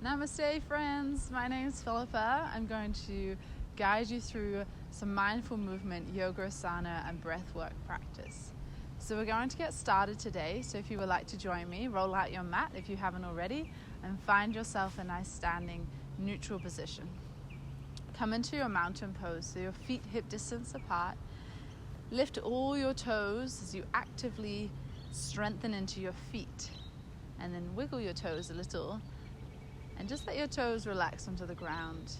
Namaste friends, my name is Philippa. I'm going to guide you through some mindful movement, yoga, asana and breathwork practice. So we're going to get started today. So if you would like to join me, roll out your mat if you haven't already and find yourself a nice standing neutral position. Come into your mountain pose, so your feet hip distance apart. Lift all your toes as you actively strengthen into your feet and then wiggle your toes a little. And just let your toes relax onto the ground.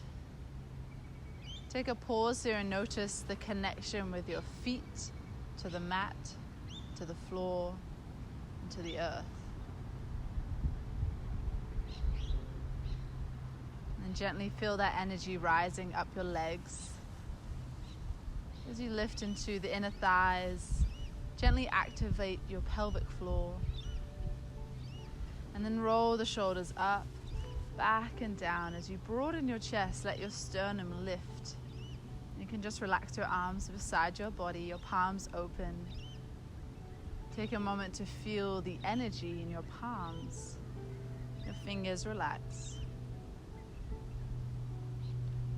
Take a pause here and notice the connection with your feet to the mat, to the floor, and to the earth. And gently feel that energy rising up your legs. As you lift into the inner thighs, gently activate your pelvic floor. And then roll the shoulders up, back and down. As you broaden your chest, let your sternum lift. You can just relax your arms beside your body, your palms open. Take a moment to feel the energy in your palms. Your fingers relax.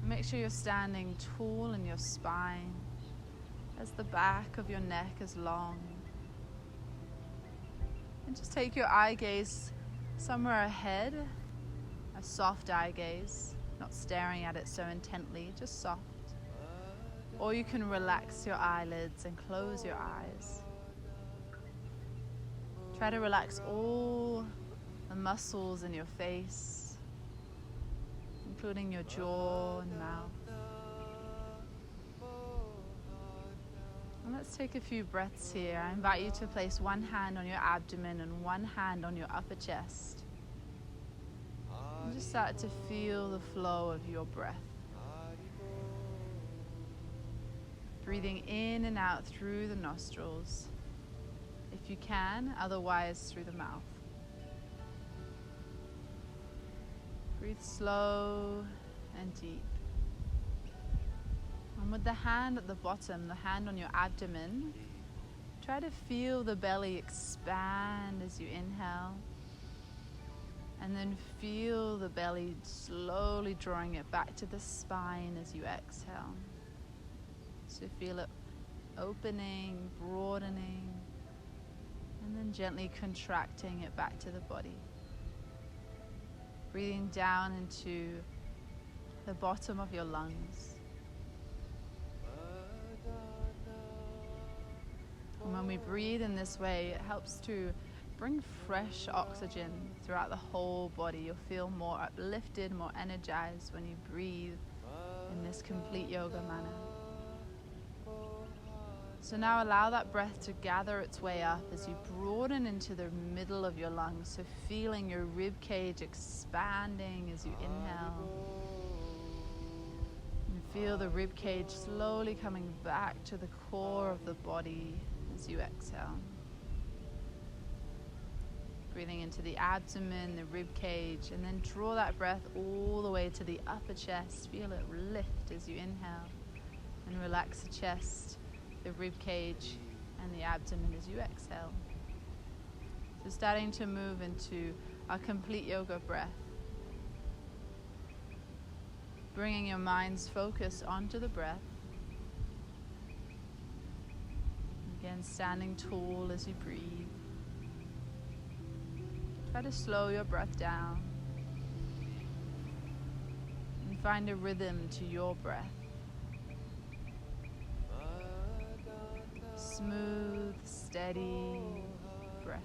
Make sure you're standing tall in your spine as the back of your neck is long. And just take your eye gaze somewhere ahead. A soft eye gaze, not staring at it so intently, just soft. Or you can relax your eyelids and close your eyes. Try to relax all the muscles in your face, including your jaw and mouth. And let's take a few breaths here. I invite you to place one hand on your abdomen and one hand on your upper chest. And just start to feel the flow of your breath. Breathing in and out through the nostrils, if you can, otherwise through the mouth. Breathe slow and deep. And with the hand at the bottom, the hand on your abdomen, try to feel the belly expand as you inhale. And then feel the belly slowly drawing it back to the spine as you exhale. So feel it opening, broadening, and then gently contracting it back to the body. Breathing down into the bottom of your lungs. And when we breathe in this way, it helps to bring fresh oxygen throughout the whole body. You'll feel more uplifted, more energized when you breathe in this complete yoga manner. So now allow that breath to gather its way up as you broaden into the middle of your lungs. So feeling your rib cage expanding as you inhale. And feel the rib cage slowly coming back to the core of the body as you exhale. Breathing into the abdomen, the rib cage, and then draw that breath all the way to the upper chest. Feel it lift as you inhale, and relax the chest, the rib cage, and the abdomen as you exhale. So starting to move into our complete yoga breath. Bringing your mind's focus onto the breath. Again, standing tall as you breathe. Try to slow your breath down and find a rhythm to your breath. Smooth, steady breaths.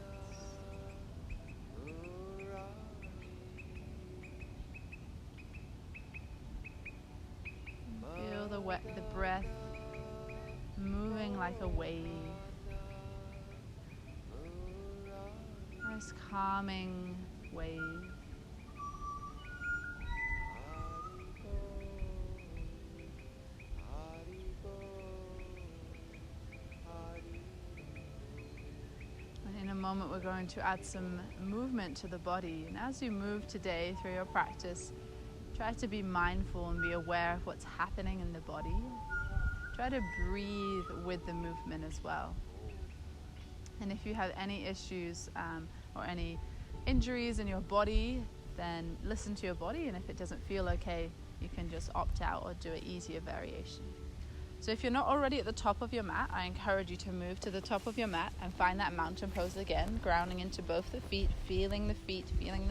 Feel the breath moving like a wave. Nice calming wave. And in a moment we're going to add some movement to the body. And as you move today through your practice, try to be mindful and be aware of what's happening in the body. Try to breathe with the movement as well. And if you have any issues or any injuries in your body, then listen to your body, and if it doesn't feel okay, you can just opt out or do an easier variation. So if you're not already at the top of your mat, I encourage you to move to the top of your mat and find that mountain pose again, grounding into both the feet, feeling the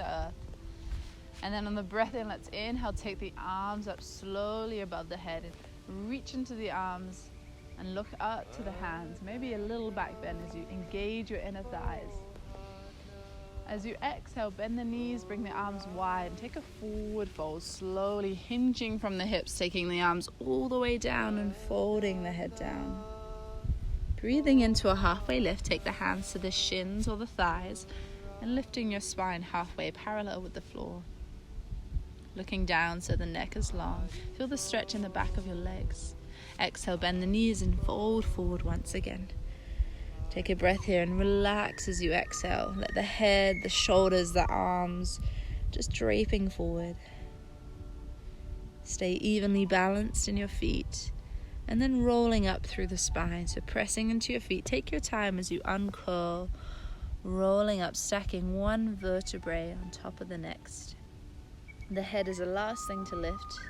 earth. And then on the breath in, let's inhale, take the arms up slowly above the head, reach into the arms and look up to the hands, maybe a little back bend as you engage your inner thighs. As you exhale, bend the knees, bring the arms wide, and take a forward fold, slowly hinging from the hips, taking the arms all the way down and folding the head down. Breathing into a halfway lift, take the hands to the shins or the thighs, and lifting your spine halfway, parallel with the floor. Looking down so the neck is long. Feel the stretch in the back of your legs. Exhale, bend the knees and fold forward once again. Take a breath here and relax as you exhale. Let the head, the shoulders, the arms just draping forward. Stay evenly balanced in your feet and then rolling up through the spine. So pressing into your feet. Take your time as you uncurl, rolling up, stacking one vertebrae on top of the next. The head is the last thing to lift.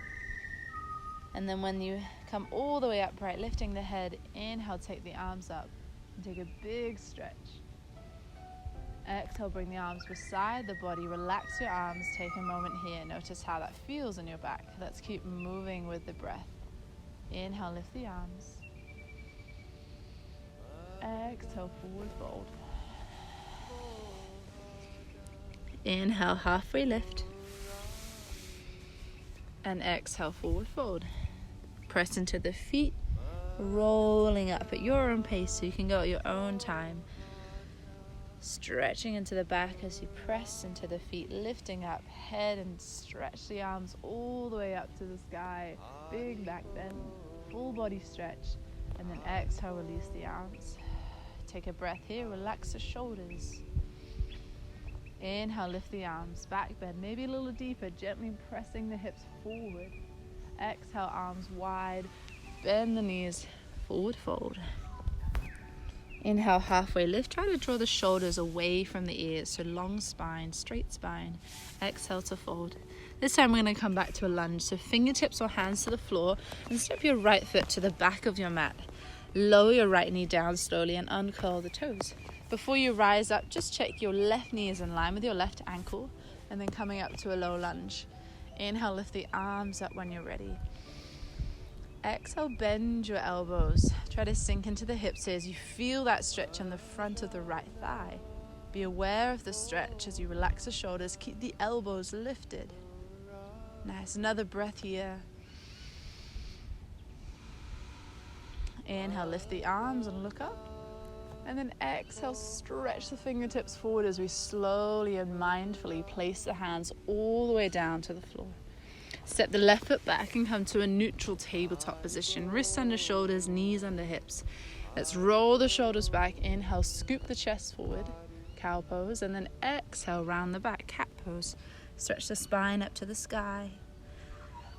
And then when you come all the way upright, lifting the head, inhale, take the arms up. And take a big stretch. Exhale, bring the arms beside the body. Relax your arms. Take a moment here. Notice how that feels in your back. Let's keep moving with the breath. Inhale, lift the arms. Exhale, forward fold. Inhale, halfway lift. And exhale, forward fold. Press into the feet. Rolling up at your own pace so you can go at your own time. Stretching into the back as you press into the feet, lifting up, head and stretch the arms all the way up to the sky. Big back bend, full body stretch, and then exhale, release the arms. Take a breath here, relax the shoulders. Inhale, lift the arms, back bend, maybe a little deeper, gently pressing the hips forward. Exhale, arms wide. Bend the knees, forward fold. Inhale, halfway lift. Try to draw the shoulders away from the ears, so long spine, straight spine. Exhale to fold. This time we're going to come back to a lunge, so fingertips or hands to the floor, and step your right foot to the back of your mat. Lower your right knee down slowly and uncurl the toes. Before you rise up, just check your left knee is in line with your left ankle, and then coming up to a low lunge. Inhale, lift the arms up when you're ready. Exhale, bend your elbows. Try to sink into the hips here as you feel that stretch in the front of the right thigh. Be aware of the stretch as you relax the shoulders. Keep the elbows lifted. Nice. Another breath here. Inhale, lift the arms and look up. And then exhale, stretch the fingertips forward as we slowly and mindfully place the hands all the way down to the floor. Step the left foot back and come to a neutral tabletop position. Wrists under shoulders, knees under hips. Let's roll the shoulders back. Inhale, scoop the chest forward, cow pose. And then exhale, round the back, cat pose. Stretch the spine up to the sky.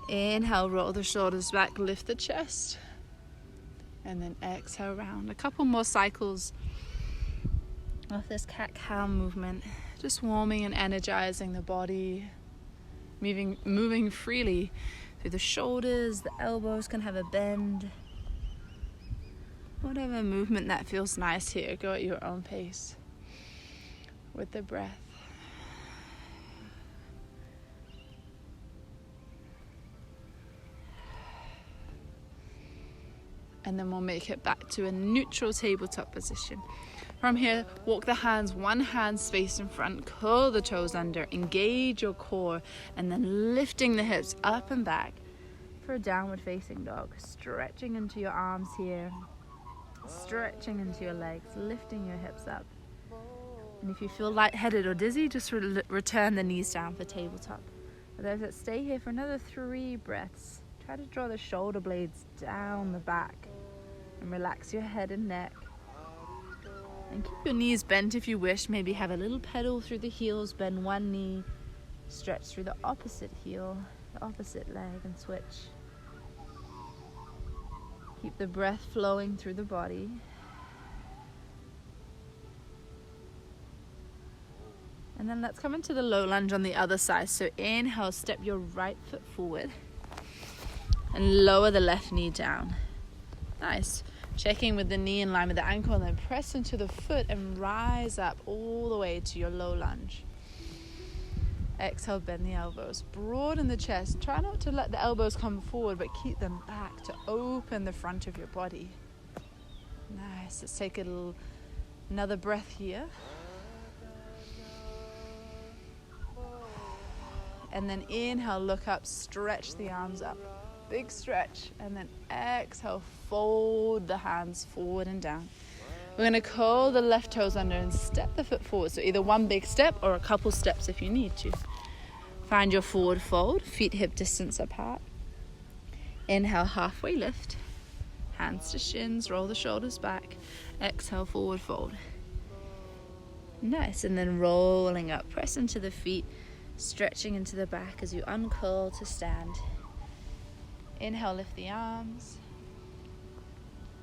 Inhale, roll the shoulders back, lift the chest. And then exhale, round. A couple more cycles of this cat-cow movement. Just warming and energizing the body. Moving freely through the shoulders, the elbows can have a bend. Whatever movement that feels nice here, go at your own pace with the breath. And then we'll make it back to a neutral tabletop position. From here, walk the hands, one hand spaced in front, curl the toes under, engage your core, and then lifting the hips up and back for a downward facing dog. Stretching into your arms here, stretching into your legs, lifting your hips up. And if you feel lightheaded or dizzy, just return the knees down for tabletop. For those that stay here for another 3 breaths, try to draw the shoulder blades down the back and relax your head and neck. And keep your knees bent if you wish. Maybe have a little pedal through the heels, bend one knee, stretch through the opposite heel, the opposite leg, and switch. Keep the breath flowing through the body. And then let's come into the low lunge on the other side. So inhale, step your right foot forward and lower the left knee down. Nice. Checking with the knee in line with the ankle, and then press into the foot and rise up all the way to your low lunge. Exhale, bend the elbows, broaden the chest. Try not to let the elbows come forward, but keep them back to open the front of your body. Nice. Let's take another breath here. And then inhale, look up, stretch the arms up. Big stretch. And then exhale, fold the hands forward and down. We're going to curl the left toes under and step the foot forward. So either one big step or a couple steps if you need to. Find your forward fold, feet hip distance apart. Inhale, halfway lift. Hands to shins, roll the shoulders back. Exhale, forward fold. Nice. And then rolling up, press into the feet, stretching into the back as you uncurl to stand. Inhale, lift the arms.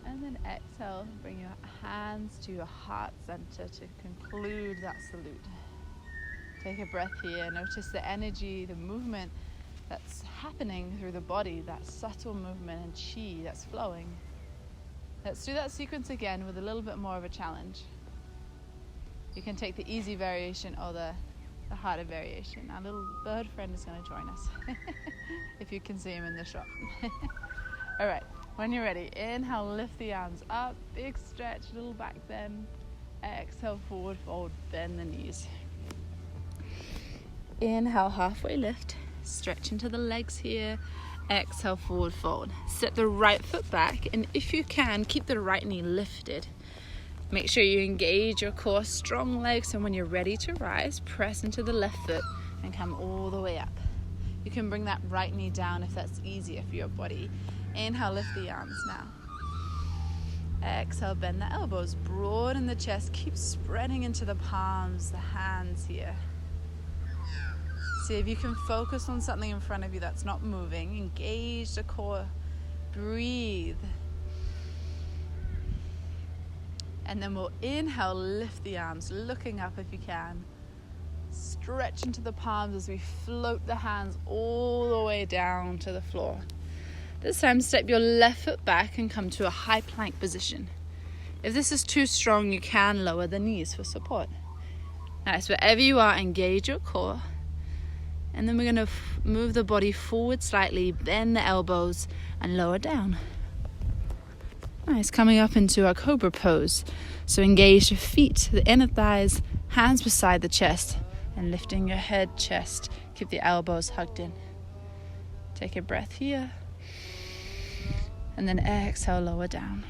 And then exhale, bring your hands to your heart center to conclude that salute. Take a breath here. Notice the energy, the movement that's happening through the body, that subtle movement and chi that's flowing. Let's do that sequence again with a little bit more of a challenge. You can take the easy variation or the harder variation. Our little bird friend is going to join us if you can see him in the shot. All right, when you're ready, inhale, lift the arms up, big stretch, little back bend. Exhale, forward fold, bend the knees. Inhale, halfway lift, stretch into the legs here. Exhale, forward fold. Set the right foot back, and if you can, keep the right knee lifted. Make sure you engage your core, strong legs, and when you're ready to rise, press into the left foot and come all the way up. You can bring that right knee down if that's easier for your body. Inhale, lift the arms now. Exhale, bend the elbows, broaden the chest, keep spreading into the palms, the hands here. See if you can focus on something in front of you that's not moving. Engage the core, breathe. And then we'll inhale, lift the arms, looking up if you can. Stretch into the palms as we float the hands all the way down to the floor. This time, step your left foot back and come to a high plank position. If this is too strong, you can lower the knees for support. Nice, wherever you are, engage your core. And then we're going to move the body forward slightly, bend the elbows, and lower down. Nice, coming up into our cobra pose. So engage your feet, the inner thighs, hands beside the chest, and lifting your head, chest. Keep the elbows hugged in. Take a breath here. And then exhale, lower down.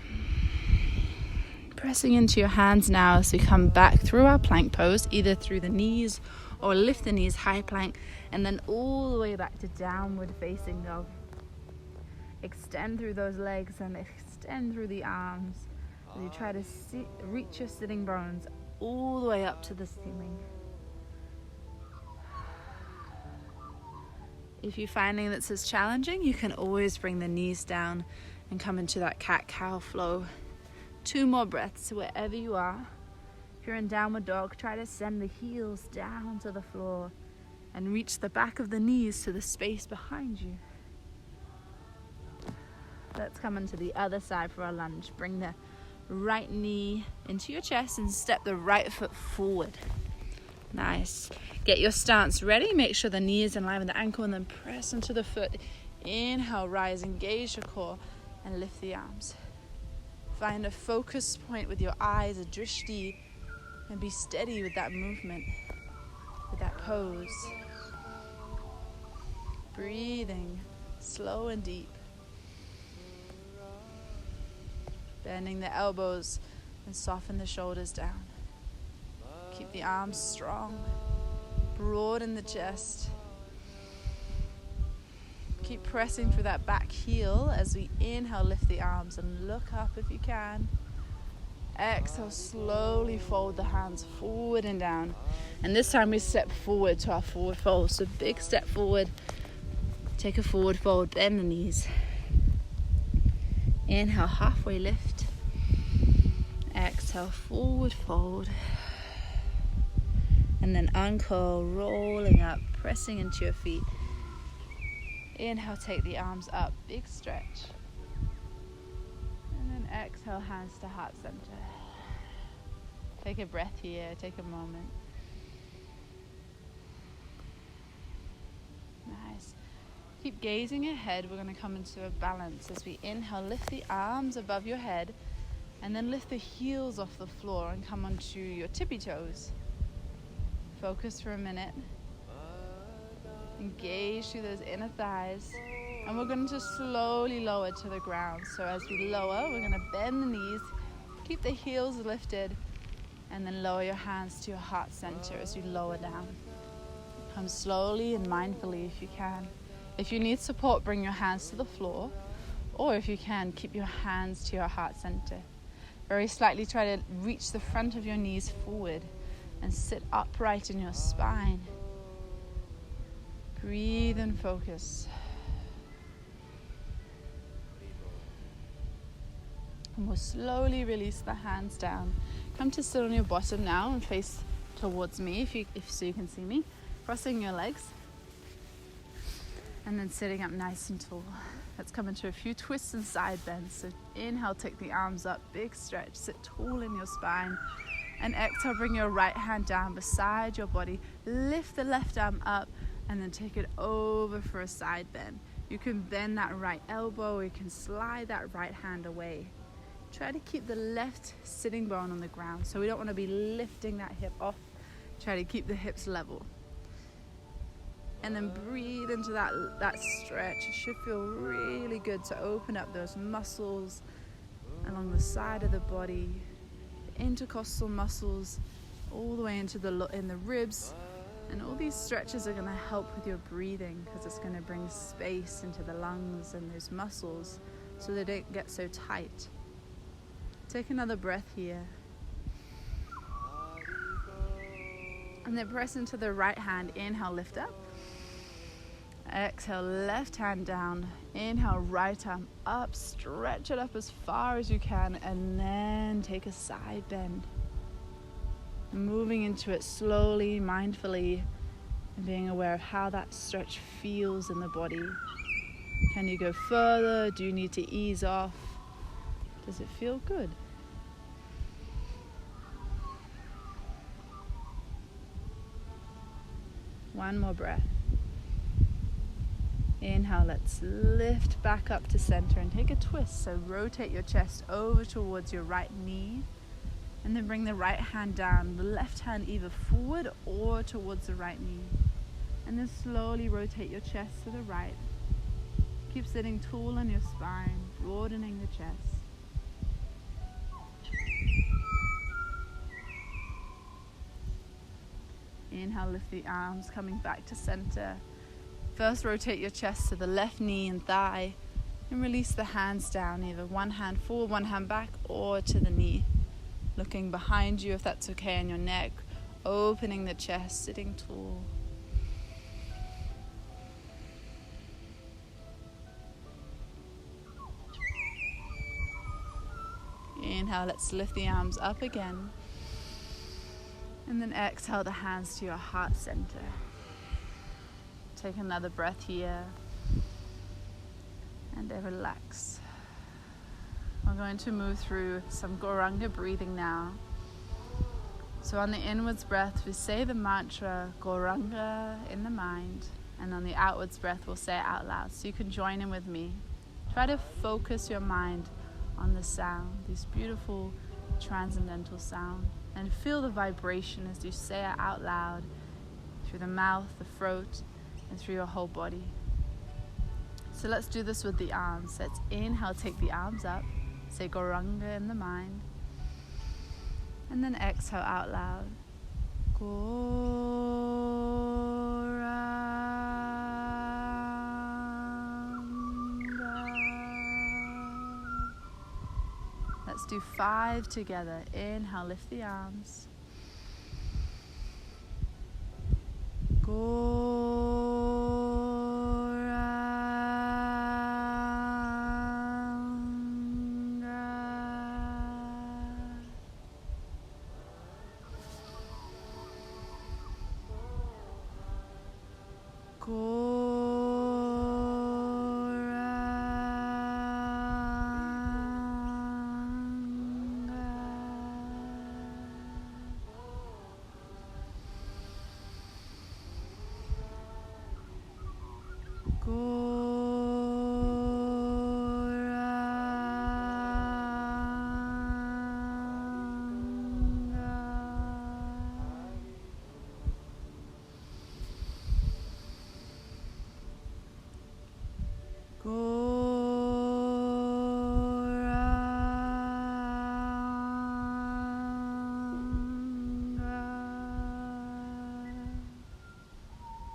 Pressing into your hands now as we come back through our plank pose, either through the knees or lift the knees, high plank, and then all the way back to downward facing dog. Extend through those legs and extend through the arms as you try to reach your sitting bones all the way up to the ceiling. If you're finding this is challenging, you can always bring the knees down and come into that cat-cow flow. 2 more breaths wherever you are. If you're in downward dog, try to send the heels down to the floor and reach the back of the knees to the space behind you. Let's come into the other side for our lunge. Bring the right knee into your chest and step the right foot forward. Nice. Get your stance ready. Make sure the knee is in line with the ankle and then press into the foot. Inhale, rise, engage your core and lift the arms. Find a focus point with your eyes, a drishti, and be steady with that movement, with that pose. Breathing slow and deep. Bending the elbows and soften the shoulders down. Keep the arms strong. Broaden the chest. Keep pressing through that back heel as we inhale, lift the arms and look up if you can. Exhale, slowly fold the hands forward and down. And this time we step forward to our forward fold. So big step forward. Take a forward fold, bend the knees. Inhale, halfway lift. Exhale, forward fold. And then uncurl, rolling up, pressing into your feet. Inhale, take the arms up, big stretch. And then exhale, hands to heart center. Take a breath here, take a moment. Nice. Keep gazing ahead. We're going to come into a balance as we inhale, lift the arms above your head, and then lift the heels off the floor and come onto your tippy toes. Focus for a minute. Engage through those inner thighs. And we're going to slowly lower to the ground. So as we lower, we're going to bend the knees, keep the heels lifted, and then lower your hands to your heart center as you lower down. Come slowly and mindfully if you can. If you need support, bring your hands to the floor. Or if you can, keep your hands to your heart center. Very slightly try to reach the front of your knees forward and sit upright in your spine. Breathe and focus. And we'll slowly release the hands down. Come to sit on your bottom now and face towards me so you can see me. Crossing your legs. And then sitting up nice and tall. Let's come into a few twists and side bends. So inhale, take the arms up, big stretch, sit tall in your spine. And exhale, bring your right hand down beside your body. Lift the left arm up and then take it over for a side bend. You can bend that right elbow, or you can slide that right hand away. Try to keep the left sitting bone on the ground. So we don't want to be lifting that hip off. Try to keep the hips level. And then breathe into that stretch. It should feel really good to open up those muscles along the side of the body, the intercostal muscles, all the way into the ribs. And all these stretches are going to help with your breathing because it's going to bring space into the lungs and those muscles so they don't get so tight. Take another breath here. And then press into the right hand. Inhale, lift up. Exhale, left hand down. Inhale, right arm up. Stretch it up as far as you can. And then take a side bend. Moving into it slowly, mindfully, and being aware of how that stretch feels in the body. Can you go further? Do you need to ease off? Does it feel good? One more breath. Inhale, let's lift back up to center and take a twist. So rotate your chest over towards your right knee and then bring the right hand down, the left hand either forward or towards the right knee. And then slowly rotate your chest to the right. Keep sitting tall on your spine, broadening the chest. Inhale, lift the arms, coming back to center. First, rotate your chest to the left knee and thigh and release the hands down, either one hand forward, one hand back, or to the knee. Looking behind you if that's okay on your neck, opening the chest, sitting tall. Inhale, let's lift the arms up again. And then exhale the hands to your heart center. Take another breath here. And then relax. We're going to move through some Gauranga breathing now. So on the inwards breath, we say the mantra Gauranga in the mind. And on the outwards breath, we'll say it out loud. So you can join in with me. Try to focus your mind on the sound, this beautiful transcendental sound. And feel the vibration as you say it out loud through the mouth, the throat, and through your whole body. So let's do this with the arms. Let's inhale, take the arms up. Say Gauranga in the mind. And then exhale out loud. Let's do 5 together. Inhale, lift the arms.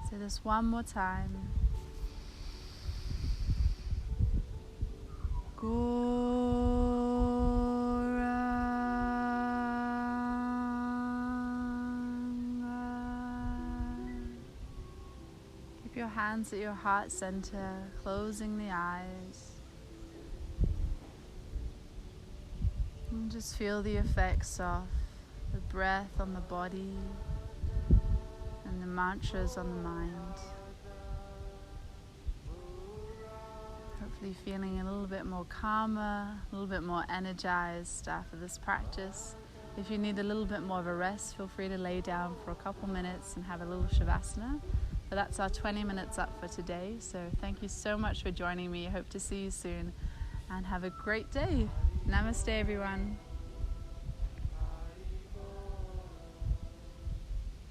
So this one more time. Keep your hands at your heart center, closing the eyes. And just feel the effects of the breath on the body and the mantras on the mind. Hopefully feeling a little bit more calmer, a little bit more energized after this practice. If you need a little bit more of a rest, feel free to lay down for a couple minutes and have a little shavasana. But that's our 20 minutes up for today. So thank you so much for joining me. I hope to see you soon and have a great day. Namaste, everyone.